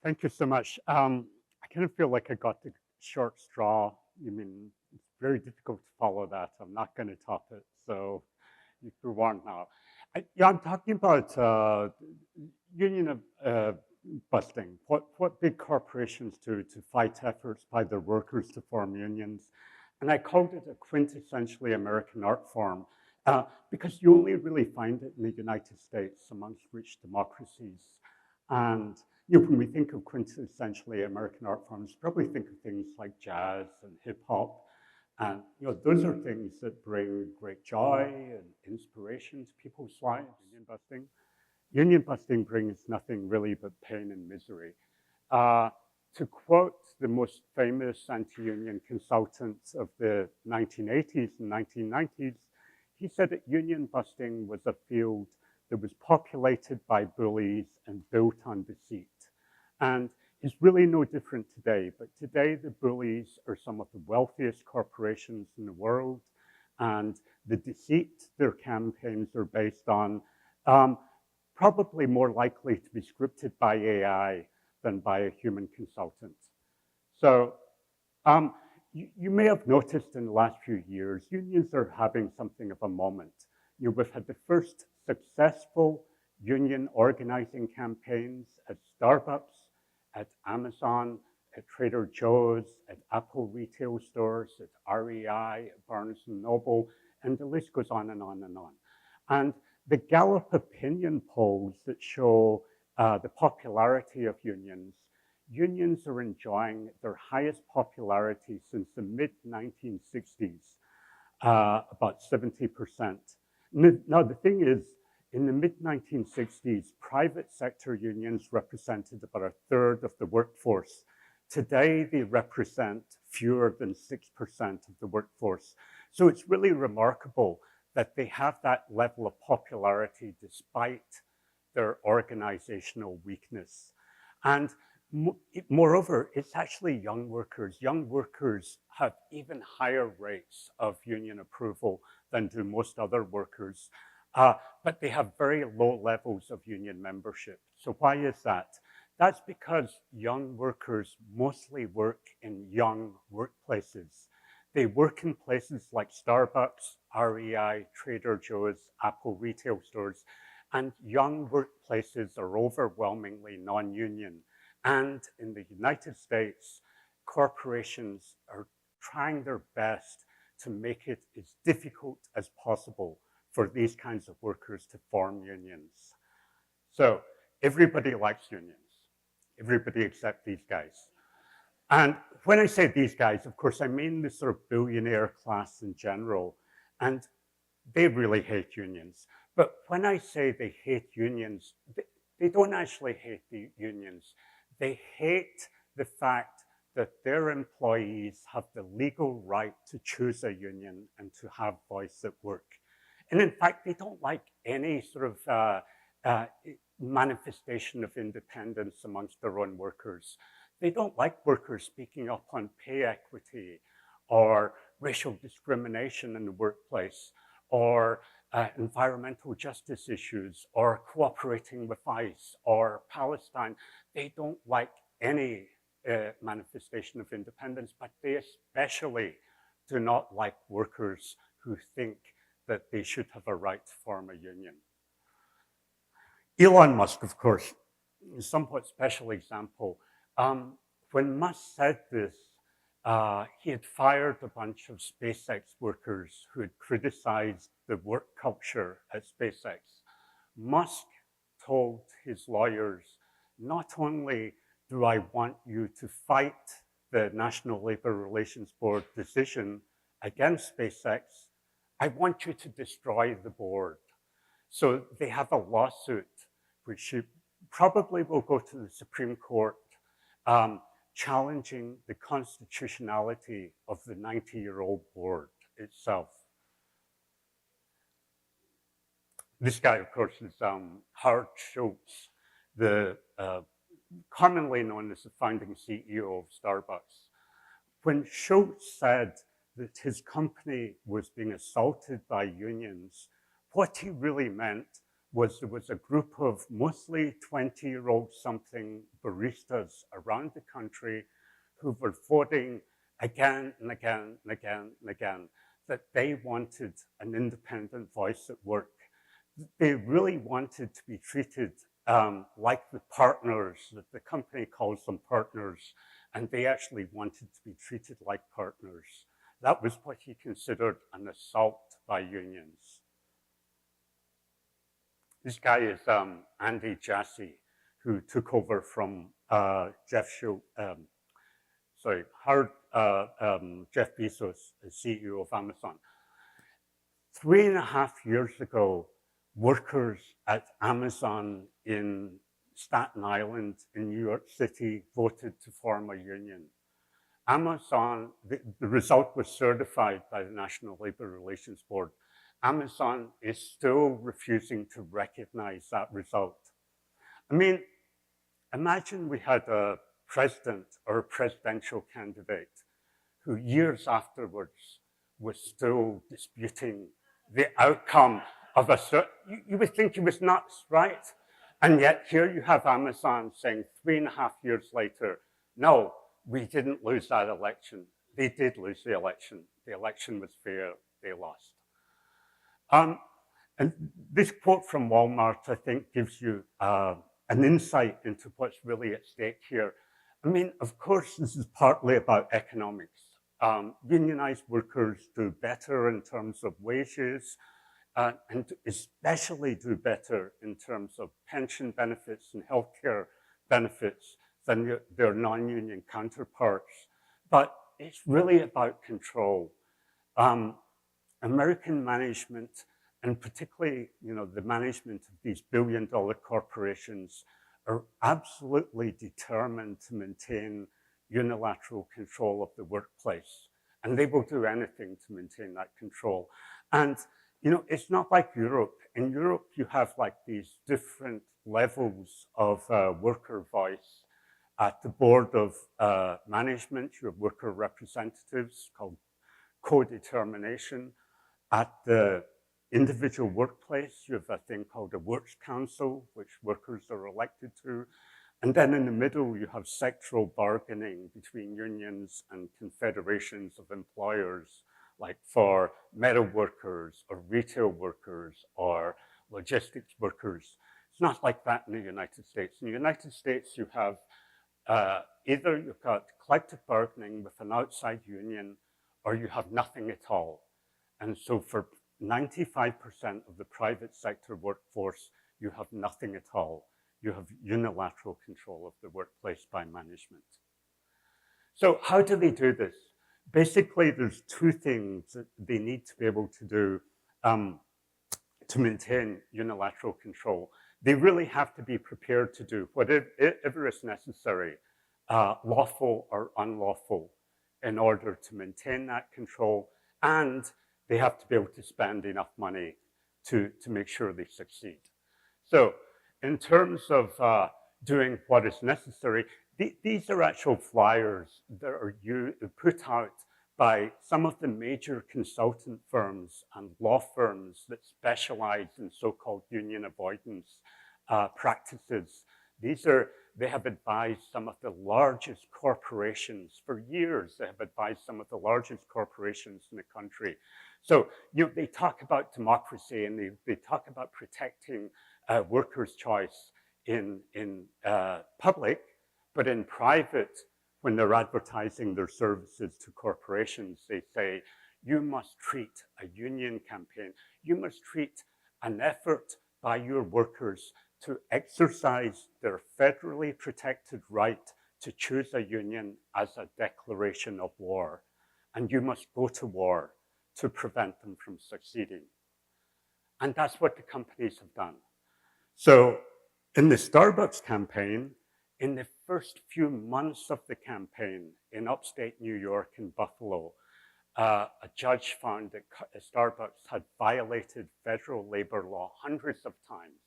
Thank you so much. I kind of feel like I got the short straw. I mean, it's very difficult to follow that. I'm not going to top it. So you're warned now. I'm talking about union busting. What big corporations do to fight efforts by their workers to form unions. And I called it a quintessentially American art form because you only really find it in the United States amongst rich democracies. And when we think of quintessentially American art forms, probably think of things like jazz and hip hop. And those are things that bring great joy and inspiration to people's lives. Union busting brings nothing really but pain and misery. Uh, to quote the most famous anti-union consultant of the 1980s and 1990s, he said that union busting was a field that was populated by bullies and built on deceit. And it's really no different today, but today the bullies are some of the wealthiest corporations in the world, and the deceit their campaigns are based on probably more likely to be scripted by AI than by a human consultant. So you may have noticed in the last few years, unions are having something of a moment. We've had the first successful union organizing campaigns at Starbucks, at Amazon, at Trader Joe's, at Apple retail stores, at REI, at Barnes & Noble, and the list goes on and on and on. And the Gallup opinion polls that show the popularity of unions are enjoying their highest popularity since the mid-1960s, about 70%. Now, the thing is, in the mid-1960s, private sector unions represented about a third of the workforce. Today, they represent fewer than 6% of the workforce. So it's really remarkable that they have that level of popularity despite their organizational weakness. And moreover, it's actually young workers. Young workers have even higher rates of union approval than do most other workers. But they have very low levels of union membership. So why is that? That's because young workers mostly work in young workplaces. They work in places like Starbucks, REI, Trader Joe's, Apple retail stores, and young workplaces are overwhelmingly non-union. And in the United States, corporations are trying their best to make it as difficult as possible for these kinds of workers to form unions. So everybody likes unions, everybody except these guys. And when I say these guys, of course, I mean the sort of billionaire class in general, and they really hate unions. But when I say they hate unions, they don't actually hate the unions. They hate the fact that their employees have the legal right to choose a union and to have voice at work. And in fact, they don't like any sort of manifestation of independence amongst their own workers. They don't like workers speaking up on pay equity or racial discrimination in the workplace or environmental justice issues or cooperating with ICE or Palestine. They don't like any manifestation of independence, but they especially do not like workers who think that they should have a right to form a union. Elon Musk, of course, is a somewhat special example. When Musk said this, he had fired a bunch of SpaceX workers who had criticized the work culture at SpaceX. Musk told his lawyers, not only do I want you to fight the National Labor Relations Board decision against SpaceX, I want you to destroy the board. So they have a lawsuit, which probably will go to the Supreme Court, challenging the constitutionality of the 90-year-old board itself. This guy, of course, is Howard Schultz, the commonly known as the founding CEO of Starbucks. When Schultz said that his company was being assaulted by unions, what he really meant there was a group of mostly 20-year-old something baristas around the country who were voting again and again and again and again that they wanted an independent voice at work. They really wanted to be treated like the partners, that the company calls them partners, and they actually wanted to be treated like partners. That was what he considered an assault by unions. This guy is Andy Jassy, who took over from Jeff Bezos, the CEO of Amazon. 3.5 years ago, workers at Amazon in Staten Island in New York City voted to form a union. Amazon, the result was certified by the National Labor Relations Board. Amazon is still refusing to recognize that result. I mean, imagine we had a president or a presidential candidate who years afterwards was still disputing the outcome of a certain, you would think he was nuts, right? And yet here you have Amazon saying 3.5 years later, no, we didn't lose that election. They did lose the election. The election was fair, they lost. And this quote from Walmart, I think, gives you an insight into what's really at stake here. I mean, of course, this is partly about economics. Unionized workers do better in terms of wages, and especially do better in terms of pension benefits and healthcare benefits than their non-union counterparts. But it's really about control. American management, and particularly, the management of these billion-dollar corporations, are absolutely determined to maintain unilateral control of the workplace. And they will do anything to maintain that control. And, it's not like Europe. In Europe, you have like these different levels of worker voice. At the board of management, you have worker representatives called co-determination. At the individual workplace, you have a thing called a works council, which workers are elected to. And then in the middle, you have sectoral bargaining between unions and confederations of employers, like for metal workers or retail workers or logistics workers. It's not like that in the United States. In the United States, you have either you've got collective bargaining with an outside union, or you have nothing at all. And so for 95% of the private sector workforce, you have nothing at all. You have unilateral control of the workplace by management. So how do they do this? Basically, there's two things that they need to be able to do to maintain unilateral control. They really have to be prepared to do whatever is necessary, lawful or unlawful, in order to maintain that control, and they have to be able to spend enough money to make sure they succeed. So in terms of doing what is necessary, these are actual flyers that are put out by some of the major consultant firms and law firms that specialize in so-called union avoidance practices. They have advised some of the largest corporations for years. They have advised some of the largest corporations in the country. So they talk about democracy, and they talk about protecting workers' choice in public, but in private, when they're advertising their services to corporations, they say, you must treat a union campaign, you must treat an effort by your workers to exercise their federally protected right to choose a union as a declaration of war. And you must go to war to prevent them from succeeding. And that's what the companies have done. So in the Starbucks campaign, in the first few months of the campaign in upstate New York and Buffalo, a judge found that Starbucks had violated federal labor law hundreds of times.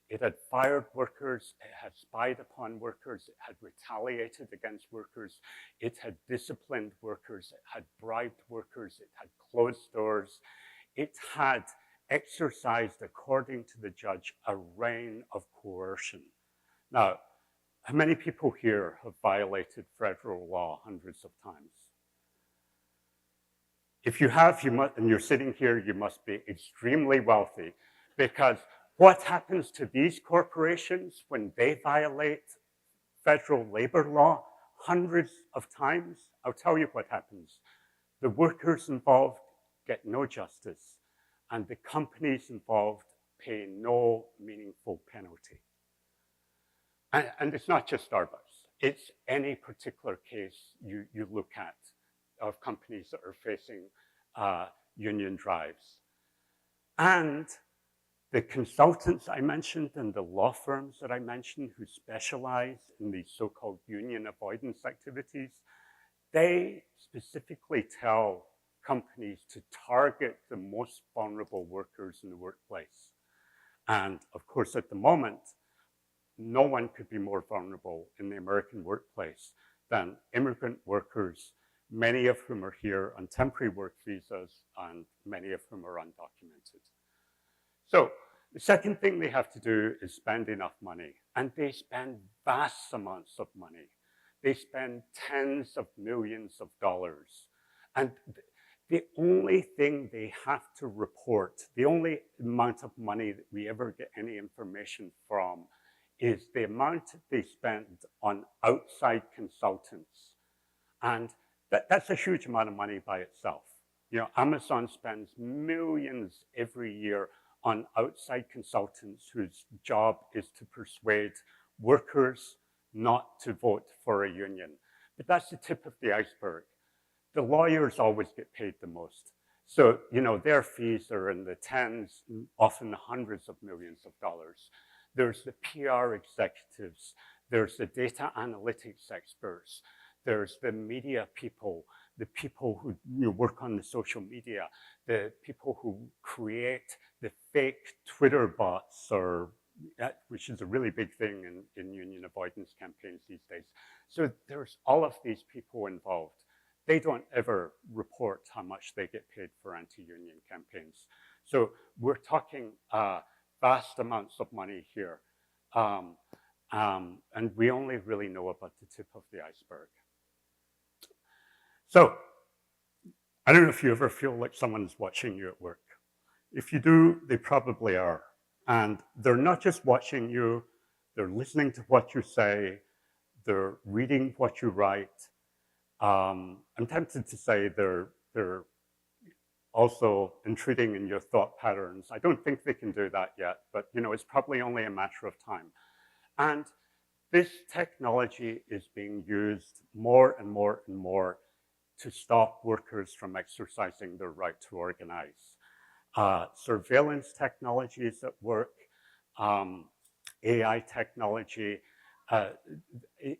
It had fired workers, it had spied upon workers, it had retaliated against workers, it had disciplined workers, it had bribed workers, it had closed stores, it had exercised, according to the judge, a reign of coercion. Now, how many people here have violated federal law hundreds of times? If you have, and you're sitting here, you must be extremely wealthy, because what happens to these corporations when they violate federal labor law hundreds of times? I'll tell you what happens. The workers involved get no justice, and the companies involved pay no meaningful penalty. And it's not just Starbucks. It's any particular case you look at of companies that are facing union drives. And the consultants I mentioned and the law firms that I mentioned who specialize in these so-called union avoidance activities, they specifically tell companies to target the most vulnerable workers in the workplace. And of course, at the moment, no one could be more vulnerable in the American workplace than immigrant workers, many of whom are here on temporary work visas and many of whom are undocumented. So the second thing they have to do is spend enough money, and they spend vast amounts of money. They spend tens of millions of dollars. And the only thing they have to report, the only amount of money that we ever get any information from, is the amount they spend on outside consultants. And that's a huge amount of money by itself. You know, Amazon spends millions every year on outside consultants whose job is to persuade workers not to vote for a union. But that's the tip of the iceberg. The lawyers always get paid the most. So, you know, their fees are in the tens, often hundreds of millions of dollars. There's the PR executives, there's the data analytics experts, there's the media people, the people who work on the social media, the people who create the fake Twitter bots, which is a really big thing in union avoidance campaigns these days. So there's all of these people involved. They don't ever report how much they get paid for anti-union campaigns. So we're talking vast amounts of money here. And we only really know about the tip of the iceberg. So I don't know if you ever feel like someone's watching you at work. If you do, they probably are. And they're not just watching you, they're listening to what you say, they're reading what you write. I'm tempted to say they're also intruding in your thought patterns. I don't think they can do that yet, but you know, it's probably only a matter of time. And this technology is being used more and more and more to stop workers from exercising their right to organize. Surveillance technologies at work, AI technology,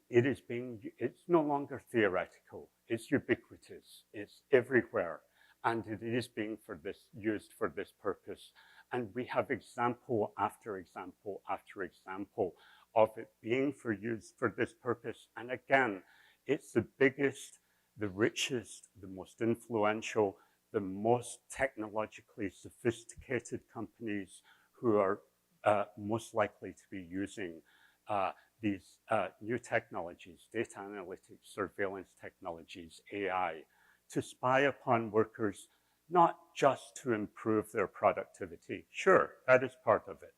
it's no longer theoretical, it's ubiquitous, it's everywhere. And it is being used for this purpose. And we have example after example after example of it being used for this purpose. And again, it's the biggest, the richest, the most influential, the most technologically sophisticated companies who are most likely to be using these new technologies, data analytics, surveillance technologies, AI, to spy upon workers, not just to improve their productivity. Sure, that is part of it.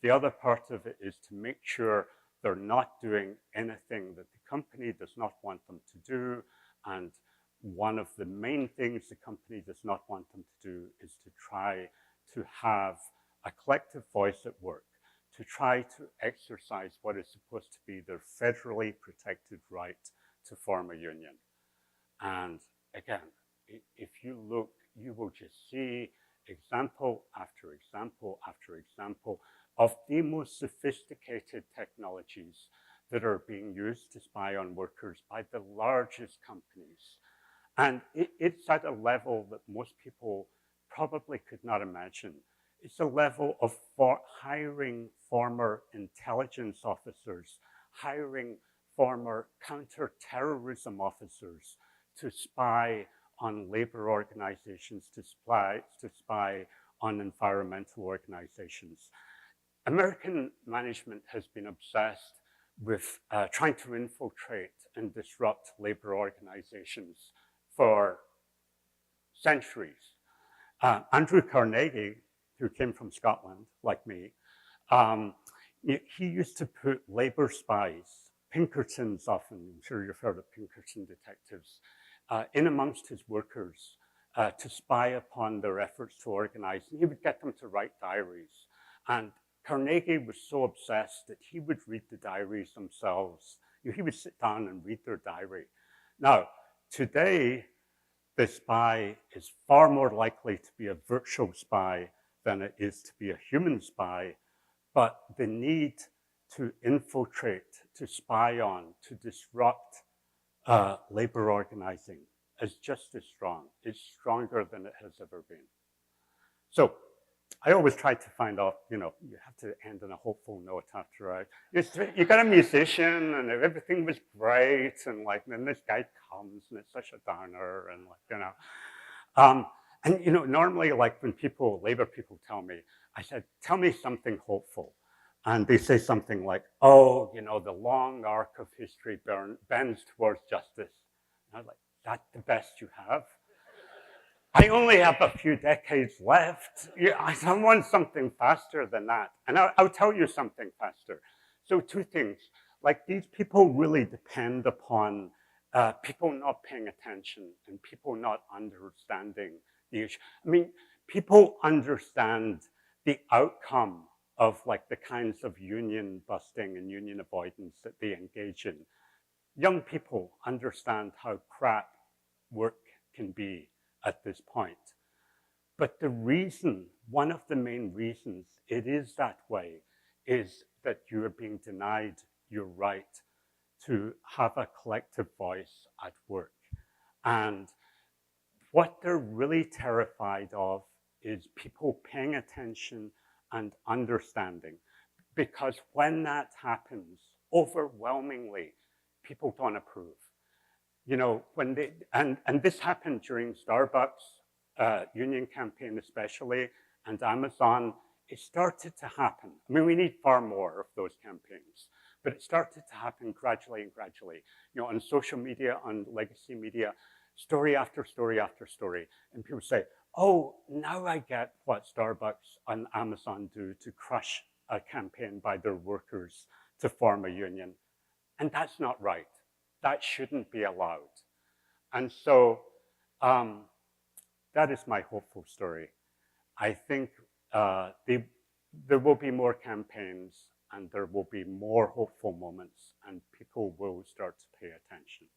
The other part of it is to make sure they're not doing anything that the company does not want them to do. And one of the main things the company does not want them to do is to try to have a collective voice at work, to try to exercise what is supposed to be their federally protected right to form a union. And again, if you look, you will just see example after example after example of the most sophisticated technologies that are being used to spy on workers by the largest companies. And it's at a level that most people probably could not imagine. It's a level of hiring former intelligence officers, hiring former counterterrorism officers to spy on labor organizations, to spy on environmental organizations. American management has been obsessed with trying to infiltrate and disrupt labor organizations for centuries. Andrew Carnegie, who came from Scotland, like me, he used to put labor spies, Pinkertons often, I'm sure you've heard of Pinkerton detectives, in amongst his workers to spy upon their efforts to organize. And he would get them to write diaries. And Carnegie was so obsessed that he would read the diaries themselves. He would sit down and read their diary. Now, today, the spy is far more likely to be a virtual spy than it is to be a human spy, but the need to infiltrate, to spy on, to disrupt labor organizing is just as strong. It's stronger than it has ever been. So I always try to find out, you have to end on a hopeful note after you got a musician and everything was great and then this guy comes and it's such a downer and normally when labor people tell me, I said, tell me something hopeful. And they say something like, oh, the long arc of history bends towards justice. And I was like, that's the best you have? I only have a few decades left. I want something faster than that. And I'll tell you something faster. So two things, these people really depend upon people not paying attention and people not understanding the issue. I mean, people understand the outcome of the kinds of union busting and union avoidance that they engage in. Young people understand how crap work can be at this point. But one of the main reasons it is that way is that you are being denied your right to have a collective voice at work. And what they're really terrified of is people paying attention and understanding. Because when that happens, overwhelmingly, people don't approve. And this happened during Starbucks union campaign especially, and Amazon, it started to happen. I mean, we need far more of those campaigns, but it started to happen gradually and gradually. On social media, on legacy media, story after story after story, and people say, oh, now I get what Starbucks and Amazon do to crush a campaign by their workers to form a union. And that's not right. That shouldn't be allowed. And so that is my hopeful story. I think there will be more campaigns and there will be more hopeful moments and people will start to pay attention.